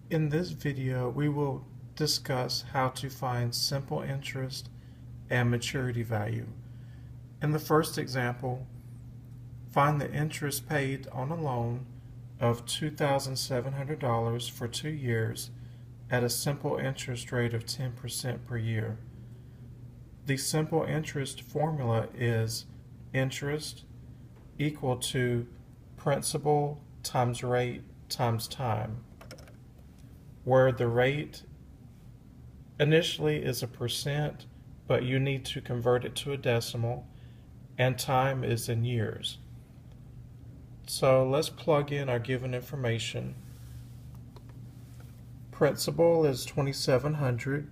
In this video, we will discuss how to find simple interest and maturity value. In the first example, find the interest paid on a loan of $2,700 for 2 years at a simple interest rate of 10% per year. The simple interest formula is interest equal to principal times rate times time, where the rate initially is a percent, but you need to convert it to a decimal, and time is in years. So let's plug in our given information. Principal is 2,700.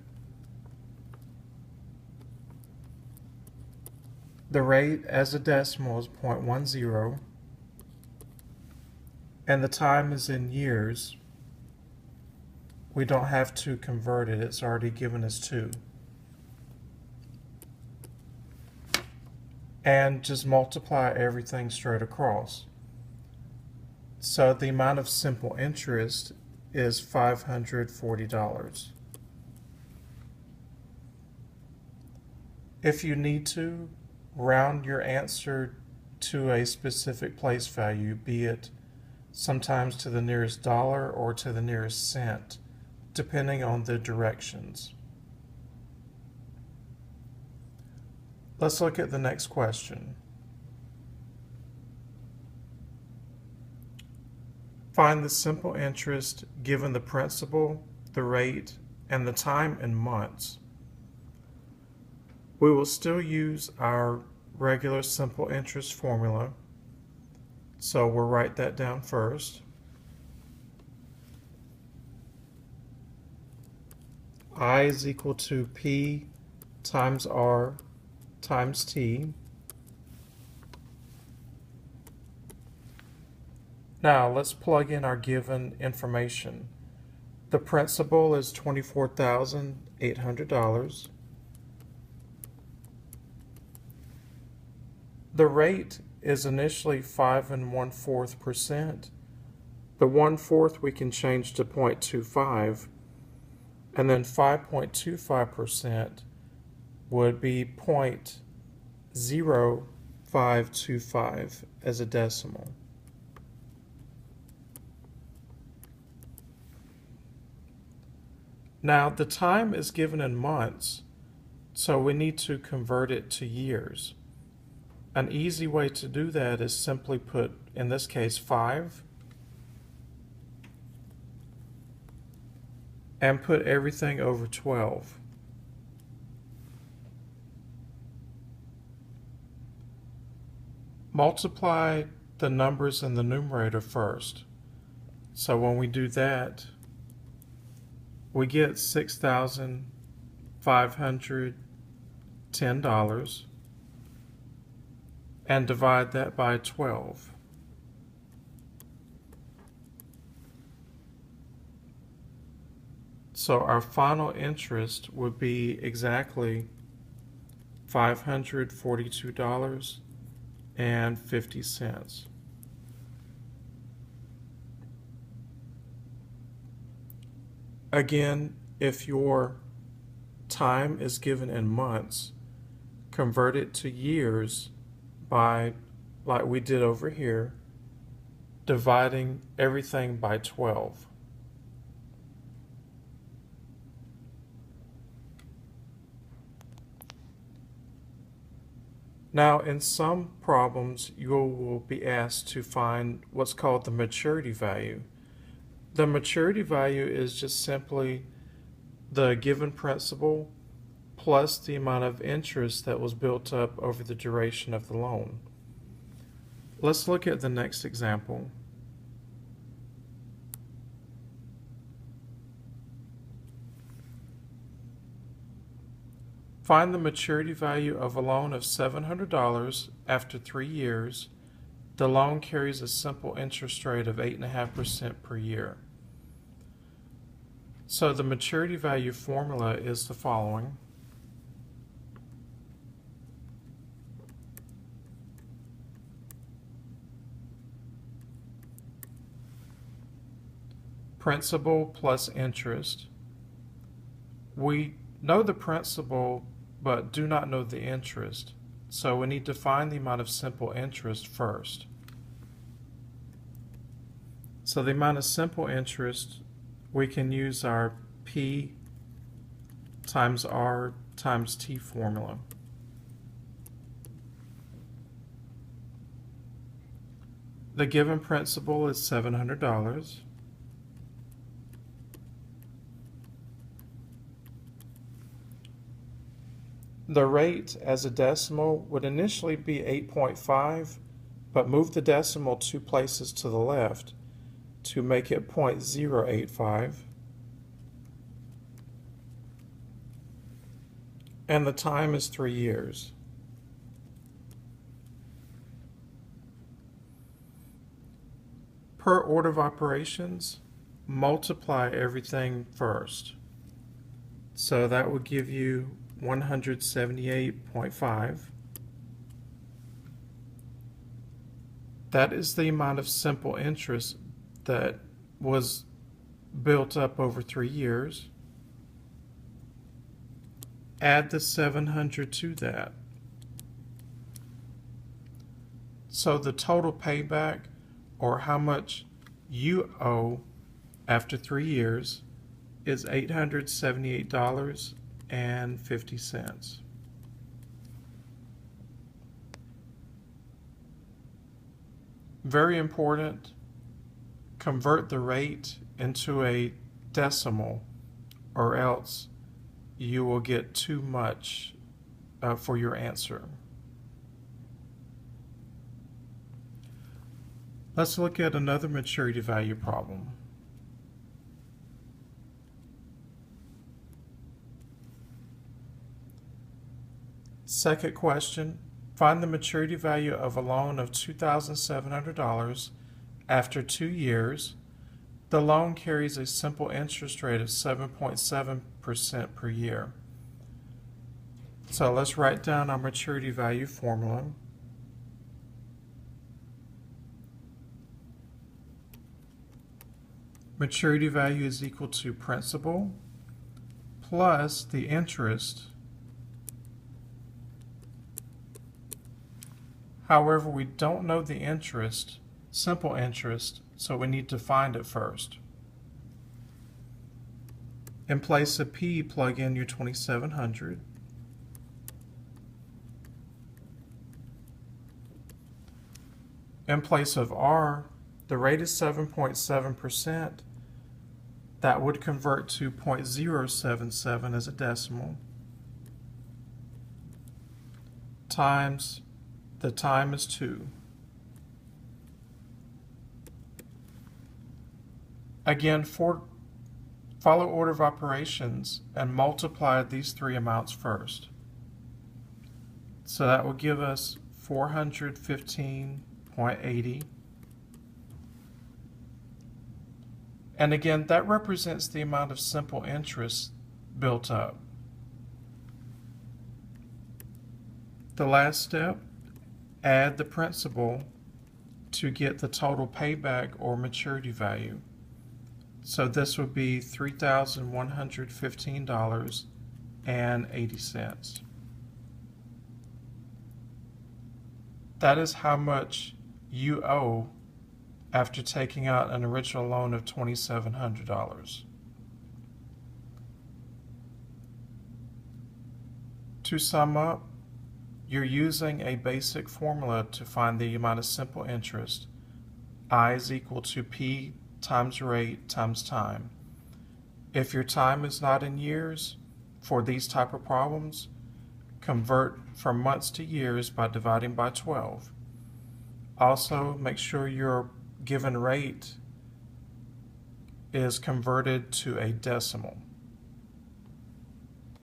The rate as a decimal is 0.10, and the time is in years. We don't have to convert it, it's already given us 2. And just multiply everything straight across. So the amount of simple interest is $540. If you need to, round your answer to a specific place value, be it sometimes to the nearest dollar or to the nearest cent, depending on the directions. Let's look at the next question. Find the simple interest given the principal, the rate, and the time in months. We will still use our regular simple interest formula, so we'll write that down first. I is equal to P times R times T. Now let's plug in our given information. The principal is $24,800. The rate is initially 5 1/4%. The 1/4 we can change to 0.25, and then 5.25% would be 0.0525 as a decimal. Now the time is given in months, so we need to convert it to years. An easy way to do that is simply put, in this case, 5, and put everything over 12. Multiply the numbers in the numerator first. So when we do that, we get $6,510 and divide that by 12. So our final interest would be exactly $542.50. Again, if your time is given in months, convert it to years by, like we did over here, dividing everything by 12. Now, in some problems, you will be asked to find what's called the maturity value. The maturity value is just simply the given principal plus the amount of interest that was built up over the duration of the loan. Let's look at the next example. Find the maturity value of a loan of $700 after 3 years. The loan carries a simple interest rate of 8.5% per year. So the maturity value formula is the following. principal plus interest. We know the principal but do not know the interest, so we need to find the amount of simple interest first. So the amount of simple interest, we can use our P times R times T formula. The given principal is $700. The rate as a decimal would initially be 8.5, but move the decimal 2 places to the left to make it 0.085. And the time is 3 years. Per order of operations, multiply everything first. So that would give you 178.5. That is the amount of simple interest that was built up over 3 years. Add the 700 to that. So the total payback, or how much you owe after 3 years, is $878.50. Very important, convert the rate into a decimal, or else you will get too much for your answer. Let's look at another maturity value problem. Second question, find the maturity value of a loan of $2,700 after 2 years. The loan carries a simple interest rate of 7.7% per year. So let's write down our maturity value formula. Maturity value is equal to principal plus the interest. However, we don't know the interest, simple interest, so we need to find it first. In place of P, plug in your 2,700. In place of R, the rate is 7.7%. That would convert to 0.077 as a decimal, times the time is 2. Again, follow order of operations and multiply these 3 amounts first. So that will give us 415.80. And again, that represents the amount of simple interest built up. The last step, add the principal to get the total payback or maturity value. So this would be $3,115.80. That is how much you owe after taking out an original loan of $2,700. To sum up, you're using a basic formula to find the amount of simple interest. I is equal to P times rate times time. If your time is not in years, for these type of problems, convert from months to years by dividing by 12. Also, make sure your given rate is converted to a decimal.